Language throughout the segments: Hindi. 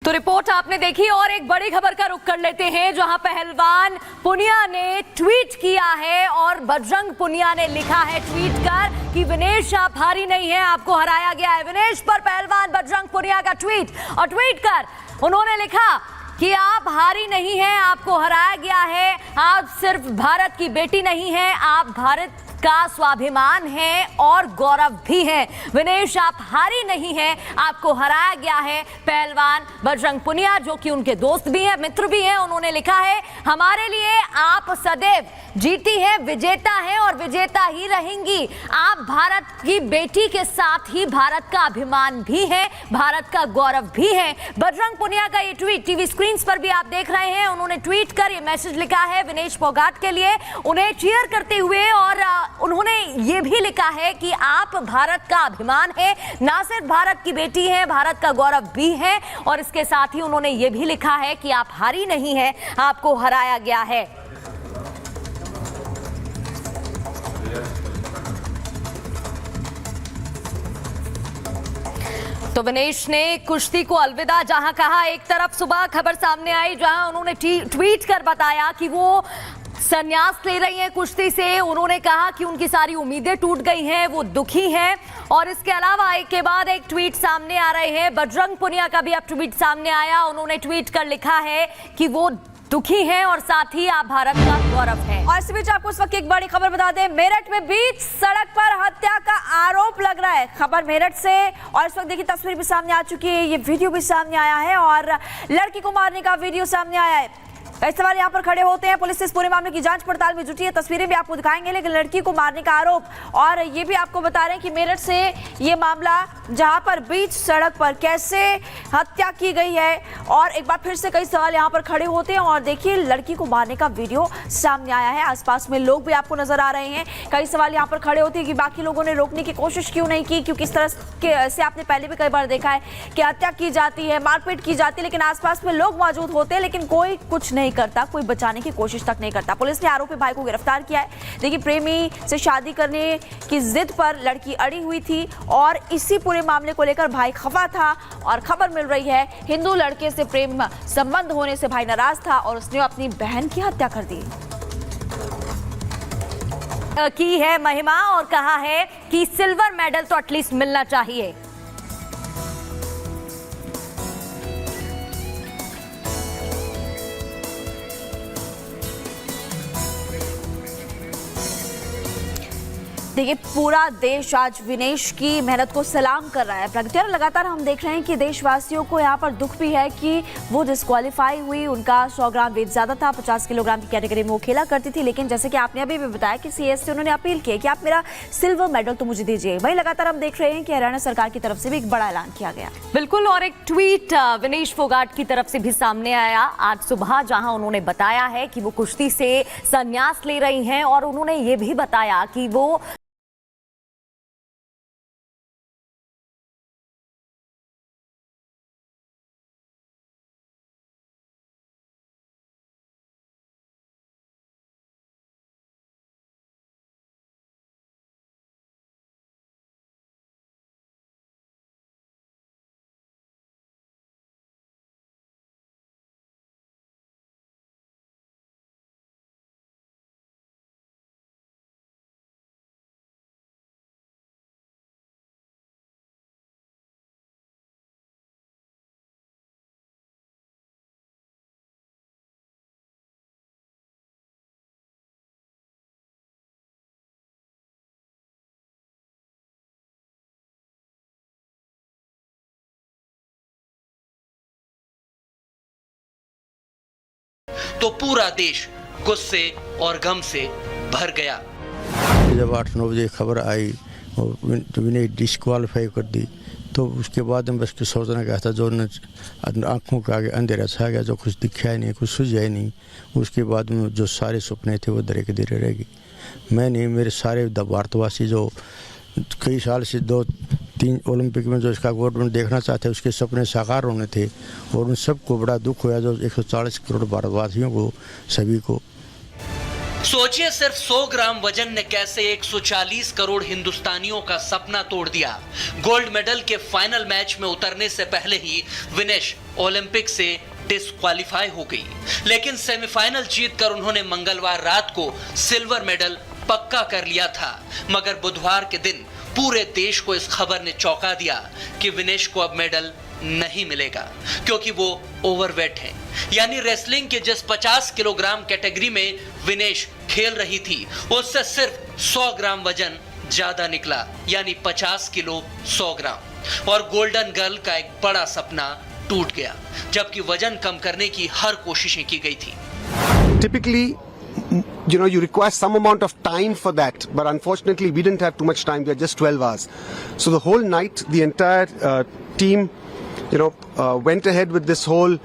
तो रिपोर्ट आपने देखी और एक बड़ी खबर का रुख कर लेते हैं, जहां पहलवान पुनिया ने ट्वीट किया है और बजरंग पुनिया ने लिखा है ट्वीट कर कि विनेश आप हारी नहीं है, आपको हराया गया है। विनेश पर पहलवान बजरंग पुनिया का ट्वीट, और ट्वीट कर उन्होंने लिखा कि आप हारी नहीं हैं, आपको हराया गया है। आप सिर्फ भारत की बेटी नहीं हैं, आप भारत का स्वाभिमान है और गौरव भी है। विनेश आप हारी नहीं हैं, आपको हराया गया है। पहलवान बजरंग पुनिया, जो कि उनके दोस्त भी हैं, मित्र भी हैं, उन्होंने लिखा है हमारे लिए आप सदैव जीती हैं, विजेता हैं और विजेता ही रहेंगी। आप भारत की बेटी के साथ ही भारत का अभिमान भी है, भारत का गौरव भी है। बजरंग पुनिया का ये ट्वीट टीवी स्क्रीन पर भी आप देख रहे हैं। उन्होंने ट्वीट कर ये मैसेज लिखा है विनेश फोगाट के लिए, उन्हें चीयर करते हुए, और उन्होंने ये भी लिखा है कि आप भारत का अभिमान है, ना सिर्फ भारत की बेटी है, भारत का गौरव भी है। और इसके साथ ही उन्होंने ये भी लिखा है कि आप हारी नहीं है, आपको हराया गया है। तो विनेश ने कुश्ती को अलविदा जहां कहा, एक तरफ सुबह खबर सामने आई जहां उन्होंने ट्वीट कर बताया कि वो संन्यास ले रही हैं कुश्ती से। उन्होंने कहा कि उनकी सारी उम्मीदें टूट गई हैं, वो दुखी हैं। और इसके अलावा एक के बाद एक ट्वीट सामने आ रहे हैं। बजरंग पुनिया का भी अब ट्वीट सामने आया, उन्होंने ट्वीट कर लिखा है कि वो दुखी हैं और साथ ही आप भारत का गौरव है। और इसी बीच आपको इस वक्त एक बड़ी खबर बता दें, मेरठ में बीच सड़क पर हत्या का आरोप लग रहा है। खबर मेरठ से, और इस वक्त देखिए तस्वीर भी सामने आ चुकी है, ये वीडियो भी सामने आया है और लड़की को मारने का वीडियो सामने आया है। कई सवाल यहाँ पर खड़े होते हैं। पुलिस इस पूरे मामले की जांच पड़ताल में जुटी है, तस्वीरें भी आपको दिखाएंगे, लेकिन लड़की को मारने का आरोप। और ये भी आपको बता रहे हैं कि मेरठ से ये मामला, जहां पर बीच सड़क पर कैसे हत्या की गई है। और एक बार फिर से कई सवाल यहाँ पर खड़े होते हैं। और देखिए लड़की को मारने का वीडियो सामने आया है, आसपास में लोग भी आपको नजर आ रहे हैं। कई सवाल यहाँ पर खड़े होते हैं कि बाकी लोगों ने रोकने की कोशिश क्यों नहीं की, क्योंकि इस तरह से आपने पहले भी कई बार देखा है कि हत्या की जाती है, मारपीट की जाती है, लेकिन आसपास में लोग मौजूद होते हैं, लेकिन कोई कुछ नहीं करता, कोई बचाने की कोशिश तक नहीं करता। पुलिस ने आरोपी भाई को गिरफ्तार किया है। देखिए प्रेमी से शादी करने की जिद पर लड़की अड़ी हुई थी और इसी पूरे मामले को लेकर भाई खफा था। और खबर मिल रही है हिंदू लड़के से प्रेम संबंध होने से भाई नाराज था और उसने अपनी बहन की हत्या कर दी। की है महिमा और कहा है कि सिल्वर मेडल तो एटलीस्ट मिलना चाहिए। देखिए पूरा देश आज विनेश की मेहनत को सलाम कर रहा है। प्रगति और लगातार हम देख रहे हैं कि देशवासियों को यहाँ पर दुख भी है कि वो डिस्क्वालीफाई हुई। उनका 100 ग्राम वेट ज्यादा था, 50 किलोग्राम की कैटेगरी में वो खेला करती थी, लेकिन जैसे कि आपने अभी भी बताया कि सीएस से उन्होंने अपील की कि आप मेरा सिल्वर मेडल तो मुझे दीजिए। वहीं लगातार हम देख रहे हैं कि हरियाणा सरकार की तरफ से भी एक बड़ा ऐलान किया गया। बिल्कुल, और एक ट्वीट विनेश फोगाट की तरफ से भी सामने आया आज सुबह, जहां उन्होंने बताया है कि वो कुश्ती से संन्यास ले रही हैं। और उन्होंने ये भी बताया कि वो तो पूरा देश गुस्से और गम से भर गया। जब 8-9 बजे खबर आई और विनेश डिस्क्वालीफाई कर दी, तो उसके बाद में बस कुछ सोचना क्या था, जो आंखों के आगे अंधेरा छा गया, जो कुछ दिखा ही नहीं, कुछ सुझा ही नहीं। उसके बाद में जो सारे सपने थे वो धीरे धीरे रह गए। मैं नहीं, मेरे सारे भारतवासी जो कई साल से 2-3 ओलंपिक में जो इसका गवर्नमेंट देखना चाहते हैं, उसके सपने साकार होने थे। और उन सबको बड़ा दुख हुआ, जो 140 करोड़ भारतवासियों को, सभी को। सोचिए सिर्फ 100 ग्राम वजन ने कैसे 140 करोड़ हिंदुस्तानियों का सपना तोड़ दिया। गोल्ड मेडल के फाइनल मैच में उतरने से पहले ही विनेश ओलंपिक से डिस्क्वालीफाई हो गई, लेकिन सेमीफाइनल जीतकर उन्होंने मंगलवार रात को सिल्वर मेडल पक्का कर लिया था। मगर बुधवार के दिन पूरे देश को इस खबर ने चौंका दिया कि विनेश को अब मेडल नहीं मिलेगा, क्योंकि वो ओवरवेट है। यानी रेसलिंग के जिस 50 किलोग्राम कैटेगरी में विनेश खेल रही थी, उससे सिर्फ 100 ग्राम वजन ज्यादा निकला, यानी 50 किलो 100 ग्राम। और गोल्डन गर्ल का एक बड़ा सपना टूट गया, जबकि वजन कम करने की हर कोशिशें की गई थी। Typically, you require some amount of time for that, but unfortunately we didn't have too much time. We had just 12 hours. So the whole night, the entire team, went ahead with this whole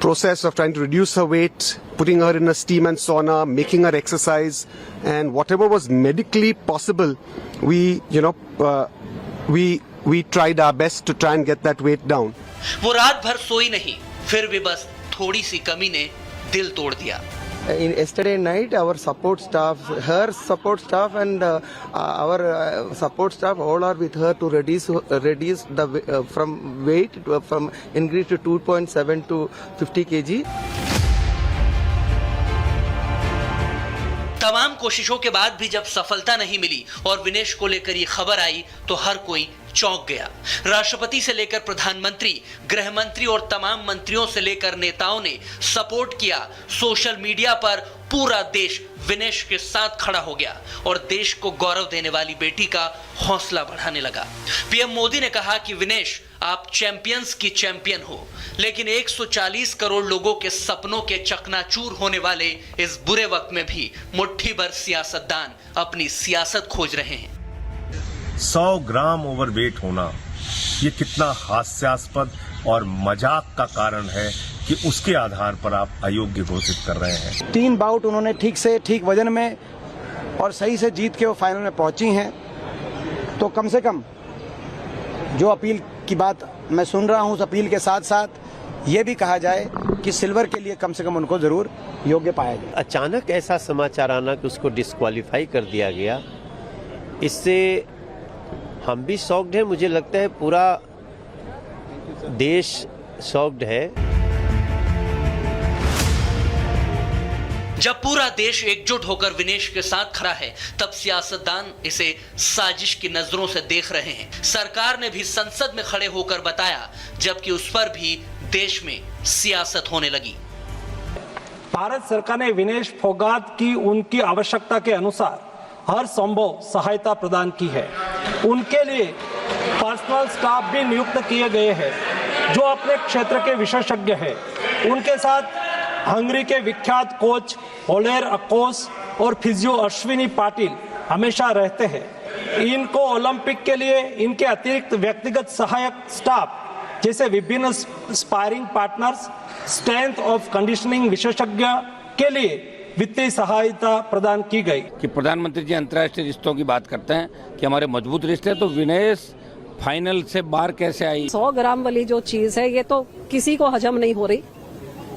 process of trying to reduce her weight, putting her in a steam and sauna, making her exercise, and whatever was medically possible, we tried our best to try and get that weight down. वो रात भर सोई नहीं, फिर भी बस थोड़ी सी कमी ने दिल तोड़ दिया। Yesterday night, our support staff, her support staff and our support staff all are with her to reduce the from weight from increase to 2.7 to 50 kg. तमाम कोशिशों के बाद भी जब सफलता नहीं मिली और विनेश को लेकर ये खबर आई तो हर कोई चौंक गया। राष्ट्रपति से लेकर प्रधानमंत्री, गृह मंत्री और तमाम मंत्रियों से लेकर नेताओं ने सपोर्ट किया। सोशल मीडिया पर पूरा देश विनेश के साथ खड़ा हो गया और देश को गौरव देने वाली बेटी का हौसला बढ़ाने लगा। पीएम मोदी ने कहा कि विनेश, आप चैंपियंस की चैंपियन हो, लेकिन 140 करोड़ लोगों के सपनों के चकनाचूर होने वाले इस बुरे वक्त में भी मुट्ठी भर सियासतदान अपनी सियासत खोज रहे हैं। 100 ग्राम ओवरवेट होना ये कितना हास्यास्पद और मजाक का कारण है कि उसके आधार पर आप अयोग्य घोषित कर रहे हैं। 3 बाउट उन्होंने ठीक वजन में और सही से जीत के वो फाइनल में पहुंची हैं, तो कम से कम जो अपील की बात मैं सुन रहा हूं, उस अपील के साथ साथ ये भी कहा जाए कि सिल्वर के लिए कम से कम उनको जरूर योग्य पाया जाए। अचानक ऐसा समाचार आना कि उसको डिस्क्वालीफाई कर दिया गया, इससे हम भी शॉक्ड हैं। मुझे लगता है पूरा देश शॉक्ड है। जब पूरा देश एकजुट होकर विनेश के साथ खड़ा है, तब सियासतदान इसे साजिश की नजरों से देख रहे हैं। सरकार ने भी संसद में खड़े होकर बताया, जबकि उस पर भी देश में सियासत होने लगी। भारत सरकार ने विनेश फोगाट की उनकी आवश्यकता के अनुसार हर संभव सहायता प्रदान की है। उनके लिए पर्सनल स्टाफ भी नियुक्त किए गए हैं जो अपने क्षेत्र के विशेषज्ञ हैं। उनके साथ हंगरी के विख्यात कोच ओलेर अकोस और फिजियो अश्विनी पाटिल हमेशा रहते हैं। इनको ओलंपिक के लिए इनके अतिरिक्त व्यक्तिगत सहायक स्टाफ जैसे विभिन्न sparring partners, strength of conditioning विशेषज्ञ के लिए वित्तीय सहायता प्रदान की गई। कि प्रधानमंत्री जी अंतर्राष्ट्रीय रिश्तों की बात करते हैं कि हमारे मजबूत रिश्ते, तो विनेश फाइनल से बाहर कैसे आई? 100 ग्राम वाली जो चीज है, ये तो किसी को हजम नहीं हो रही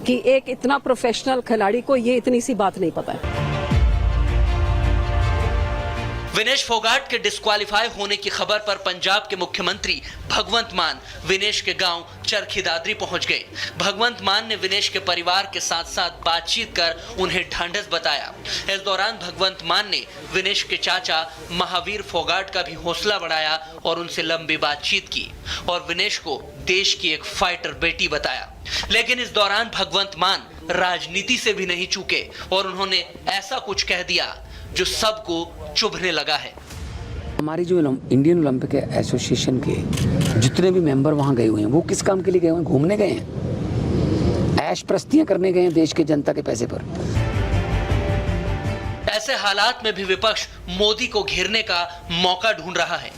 कि एक इतना प्रोफेशनल खिलाड़ी को ये इतनी सी बात नहीं पता है। विनेश फोगाट के डिस्क्वालीफाई होने की खबर पर पंजाब के मुख्यमंत्री भगवंत मान विनेश के गांव चरखी दादरी पहुंच गए। भगवंत मान ने विनेश के परिवार के साथ साथ बातचीत कर उन्हें ढांढस बताया। इस दौरान भगवंत मान ने विनेश के चाचा महावीर फोगाट का भी हौसला बढ़ाया और उनसे लंबी बातचीत की और विनेश को देश की एक फाइटर बेटी बताया। लेकिन इस दौरान भगवंत मान राजनीति से भी नहीं चूके और उन्होंने ऐसा कुछ कह दिया जो सबको चुभने लगा है। हमारी जो इंडियन ओलंपिक एसोसिएशन के जितने भी मेंबर वहां गए हुए हैं, वो किस काम के लिए गए हुए हैं? घूमने गए हैं, ऐश प्रस्तियां करने गए हैं देश के जनता के पैसे पर। ऐसे हालात में भी विपक्ष मोदी को घेरने का मौका ढूंढ रहा है।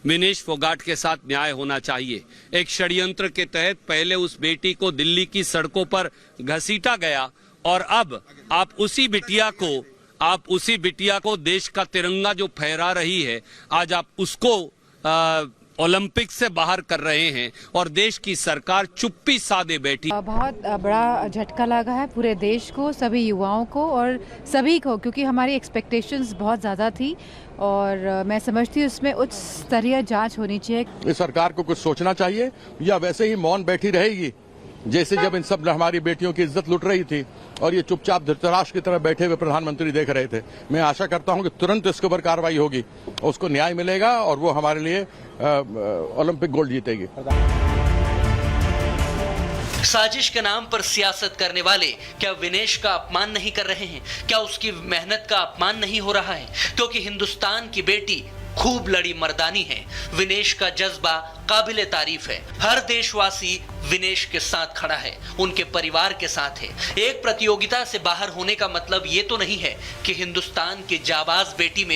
विनेश फोगाट के साथ न्याय होना चाहिए। एक षड्यंत्र के तहत पहले उस बेटी को दिल्ली की सड़कों पर घसीटा गया और अब आप उसी बिटिया को देश का तिरंगा जो फहरा रही है, आज आप उसको ओलंपिक से बाहर कर रहे हैं और देश की सरकार चुप्पी साधे बैठी। बहुत बड़ा झटका लगा है पूरे देश को, सभी युवाओं को और सभी को, क्योंकि हमारी एक्सपेक्टेशंस बहुत ज़्यादा थी और मैं समझती हूँ उसमें उच्च स्तरीय जांच होनी चाहिए। इस सरकार को कुछ सोचना चाहिए या वैसे ही मौन बैठी रहेगी जैसे जब इन सब हमारी बेटियों की इज्जत लुट रही थी और ये चुपचाप धृतराष्ट्र की तरह बैठे हुए प्रधानमंत्री देख रहे थे। मैं आशा करता हूं कि तुरंत इसके ऊपर कार्रवाई होगी, उसको न्याय मिलेगा और वो हमारे लिए ओलंपिक गोल्ड जीतेगी। साजिश के नाम पर सियासत करने वाले क्या विनेश का अपमान नहीं कर रहे हैं? क्या उसकी मेहनत का अपमान नहीं हो रहा है? क्योंकि हिंदुस्तान की बेटी खूब लड़ी मर्दानी है। विनेश का जज्बा काबिले तारीफ है। हर देशवासी विनेश के साथ खड़ा है, उनके परिवार के साथ है। एक प्रतियोगिता से बाहर होने का मतलब ये तो नहीं है कि हिंदुस्तान की जाबाज बेटी में